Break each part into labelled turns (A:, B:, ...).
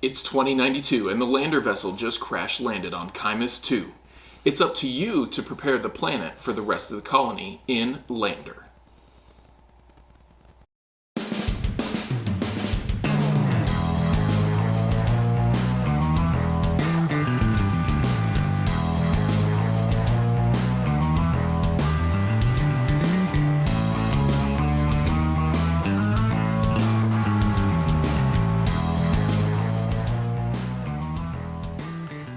A: It's 2092 and the lander vessel just crash landed on Chimus 2. It's up to you to prepare the planet for the rest of the colony in Lander.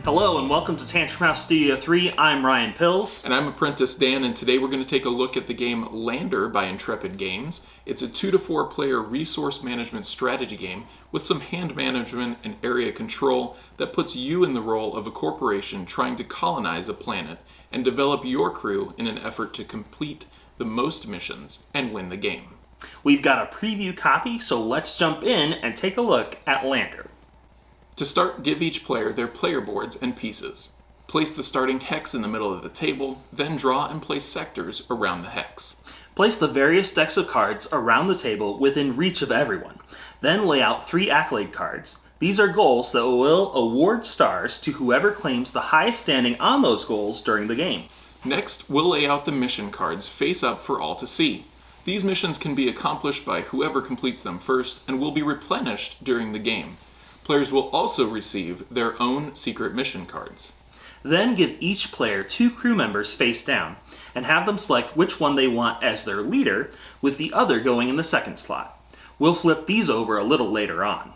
B: Hello and welcome to Tantrum House Studio 3. I'm Ryan Pills.
A: And I'm Apprentice Dan, and today we're going to take a look at the game Lander by Intrepid Games. It's a 2 to 4 player resource management strategy game with some hand management and area control that puts you in the role of a corporation trying to colonize a planet and develop your crew in an effort to complete the most missions and win the game.
B: We've got a preview copy, so let's jump in and take a look at Lander.
A: To start, give each player their player boards and pieces. Place the starting hex in the middle of the table, then draw and place sectors around the hex.
B: Place the various decks of cards around the table within reach of everyone. Then lay out 3 accolade cards. These are goals that will award stars to whoever claims the highest standing on those goals during the game.
A: Next, we'll lay out the mission cards face up for all to see. These missions can be accomplished by whoever completes them first and will be replenished during the game. Players will also receive their own secret mission cards.
B: Then give each player 2 crew members face down, and have them select which one they want as their leader, with the other going in the second slot. We'll flip these over a little later on.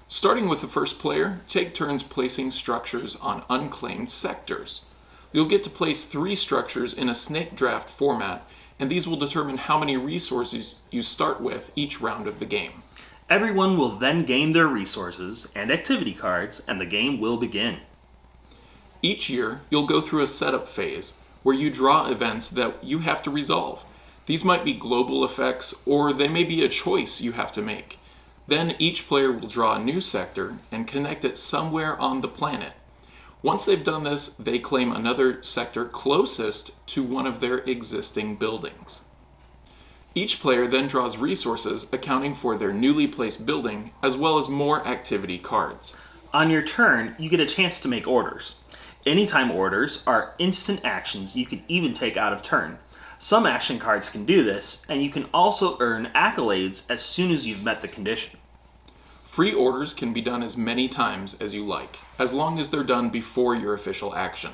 A: Starting with the first player, take turns placing structures on unclaimed sectors. You'll get to place 3 structures in a snake draft format, and these will determine how many resources you start with each round of the game.
B: Everyone will then gain their resources and activity cards, and the game will begin.
A: Each year, you'll go through a setup phase where you draw events that you have to resolve. These might be global effects, or they may be a choice you have to make. Then each player will draw a new sector and connect it somewhere on the planet. Once they've done this, they claim another sector closest to one of their existing buildings. Each player then draws resources accounting for their newly placed building, as well as more activity cards.
B: On your turn, you get a chance to make orders. Anytime orders are instant actions you can even take out of turn. Some action cards can do this, and you can also earn accolades as soon as you've met the condition.
A: Free orders can be done as many times as you like, as long as they're done before your official action.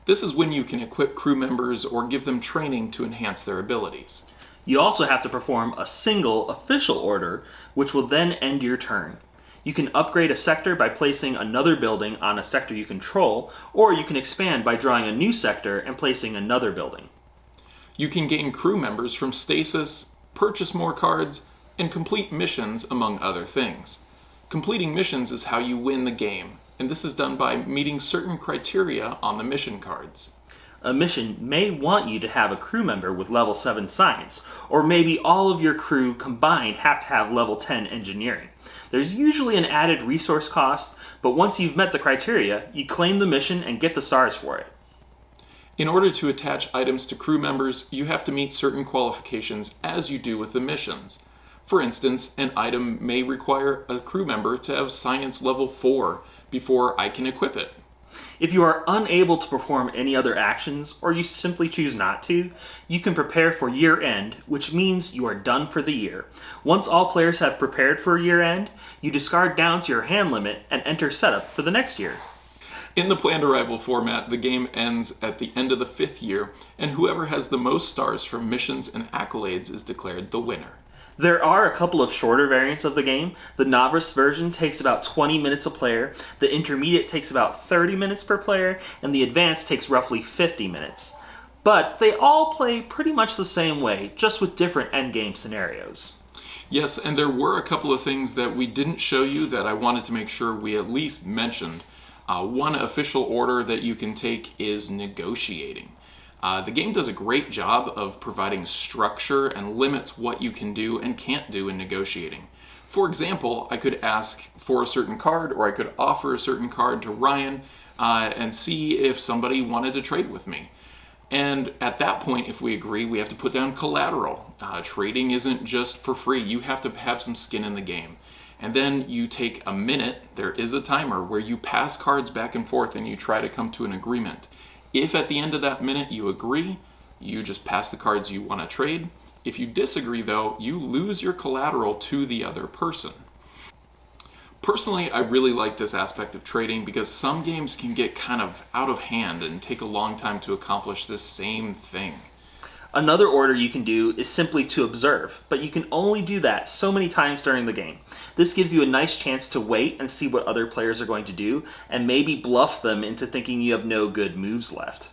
A: This is when you can equip crew members or give them training to enhance their abilities.
B: You also have to perform a single official order, which will then end your turn. You can upgrade a sector by placing another building on a sector you control, or you can expand by drawing a new sector and placing another building.
A: You can gain crew members from stasis, purchase more cards, and complete missions, among other things. Completing missions is how you win the game, and this is done by meeting certain criteria on the mission cards.
B: A mission may want you to have a crew member with level 7 science, or maybe all of your crew combined have to have level 10 engineering. There's usually an added resource cost, but once you've met the criteria, you claim the mission and get the stars for it.
A: In order to attach items to crew members, you have to meet certain qualifications as you do with the missions. For instance, an item may require a crew member to have science level 4 before I can equip it.
B: If you are unable to perform any other actions, or you simply choose not to, you can prepare for year end, which means you are done for the year. Once all players have prepared for year end, you discard down to your hand limit and enter setup for the next year.
A: In the planned arrival format, the game ends at the end of the 5th year, and whoever has the most stars from missions and accolades is declared the winner.
B: There are a couple of shorter variants of the game. The novice version takes about 20 minutes a player, the intermediate takes about 30 minutes per player, and the advanced takes roughly 50 minutes. But they all play pretty much the same way, just with different endgame scenarios.
A: Yes, and there were a couple of things that we didn't show you that I wanted to make sure we at least mentioned. One official order that you can take is negotiating. The game does a great job of providing structure and limits what you can do and can't do in negotiating. For example, I could ask for a certain card, or I could offer a certain card to Ryan and see if somebody wanted to trade with me. And at that point, if we agree, we have to put down collateral. Trading isn't just for free. You have to have some skin in the game. And then you take a minute, there is a timer where you pass cards back and forth and you try to come to an agreement. If at the end of that minute you agree, you just pass the cards you want to trade. If you disagree, though, you lose your collateral to the other person. Personally, I really like this aspect of trading because some games can get kind of out of hand and take a long time to accomplish this same thing.
B: Another order you can do is simply to observe, but you can only do that so many times during the game. This gives you a nice chance to wait and see what other players are going to do, and maybe bluff them into thinking you have no good moves left.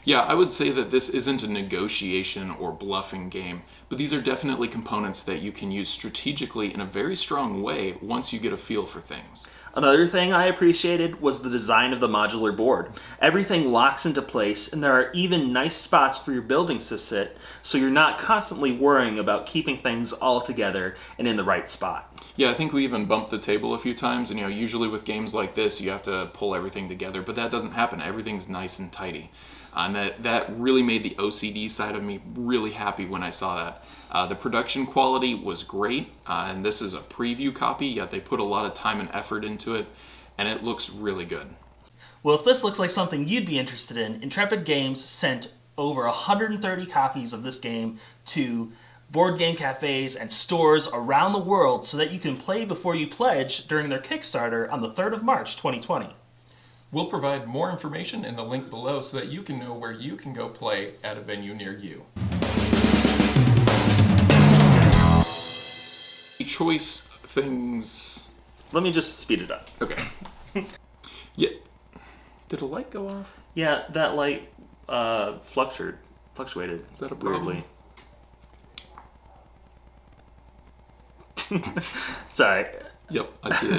A: Yeah, I would say that this isn't a negotiation or bluffing game, but these are definitely components that you can use strategically in a very strong way once you get a feel for things.
B: Another thing I appreciated was the design of the modular board. Everything locks into place, and there are even nice spots for your buildings to sit, so you're not constantly worrying about keeping things all together and in the right spot.
A: Yeah, I think we even bumped the table a few times, and usually with games like this, you have to pull everything together, but that doesn't happen. Everything's nice and tidy. And that really made the OCD side of me really happy when I saw that. The production quality was great, and this is a preview copy, yet they put a lot of time and effort into it, and it looks really good.
C: Well, if this looks like something you'd be interested in, Intrepid Games sent over 130 copies of this game to board game cafes and stores around the world so that you can play before you pledge during their Kickstarter on the 3rd of March 2020.
A: We'll provide more information in the link below so that you can know where you can go play at a venue near you. Choice things.
B: Let me just speed it up.
A: Okay. Yeah. Did a light go off?
B: Yeah, that light fluctuated.
A: Is that a problem?
B: Weirdly. Sorry.
A: Yep, I see